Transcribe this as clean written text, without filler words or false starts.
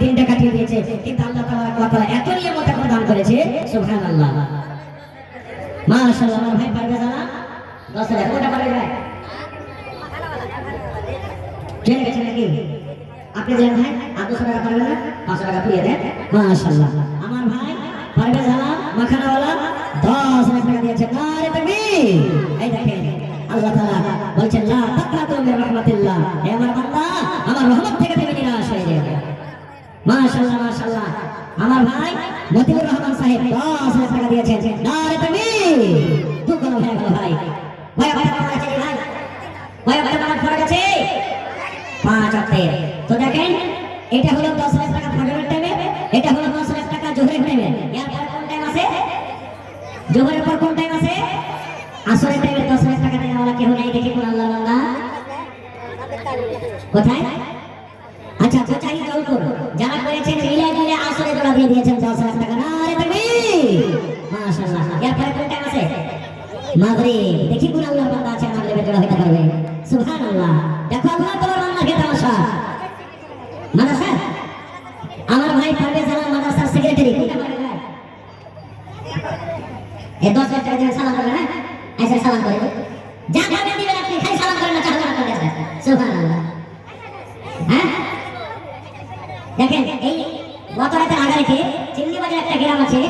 দিনটা কাটিয়ে দিয়েছে, কিন্তু আল্লাহ তাআলা এত নিয়ামত এখন দান করেছে, সুবহানাল্লাহ। মাশাআল্লাহ। আমার ভাই পারভেজ আলা 10,000 কোটা পারবে ভাই জেনে গেছেন নাকি? আপনি দেন ভাই, আপনি 200 টাকা পারবেন না, 500 টাকা দিয়ে দেন। মাশাআল্লাহ। আমার ভাই পারভেজ আলা মাখানাওয়ালা 10,000 টাকা দিয়েছে। নারে তাকবীর। এই দেখেন আল্লাহ তাআলা বলছেন লা তাকনাতু মির রাহমাতিল্লাহ, হে আমার বান্দা আমার রহমত থেকে তুমি নিরাশ হয়ে যেও না। মাশাআল্লাহ মাশাআল্লাহ। আমার ভাই মতিউর রহমান সাহেব 10,000 টাকা দিয়েছেন। নারে তাকবীর। দুঃখলো ভাই ভাই ভাই ভাই পড়া আছে ভাই ভাই ভাই নামাজ পড়া গেছে 5 ওয়াক্তে। তো দেখেন এটা হলো 10,000 টাকা ফজরের টাইমে, এটা হলো 10,000 টাকা জোহরের টাইমে। এরপর কোন টাইম আছে? জোহরের পর কোন টাইম আছে? আসরের টাইমে 10,000 টাকা দেওয়ালা কেউ নাই, দেখি কোন আল্লাহর বান্দা কোথায়? আচ্ছা তো চাই জল করো যারা করেছেন মিলে আসরে জোড়া দিয়ে দিয়েছেন 10,000 টাকা। নারে তাকবীর। মাশাআল্লাহ। এরপর কোন টাইম আছে? মাগরিব। দেখি কোন আল্লাহর বান্দা আছে মাগরিবে জোড়া দিতে পারবে? সুবহানাল্লাহ। দেখো আল্লাহ তোমার বান্দাকে তামাশা। মাদ্রাসা আমার ভাই পারভেজ আলা মাদ্রাসার সেক্রেটারি কোনটা পারে ভাই? এই 10,000 টাকা দিয়ে সালাম করবেন। হ্যাঁ আচ্ছা সালাম করে যা খাবেন দিবেন, আপনি খালি সালাম করেন না, চাদর আপনার কাছে। সুবহানাল্লাহ। হ্যাঁ দেখেন এই গত রাতের আগে রেখে চিংড়ি বাজার একটা গ্রাম আছে,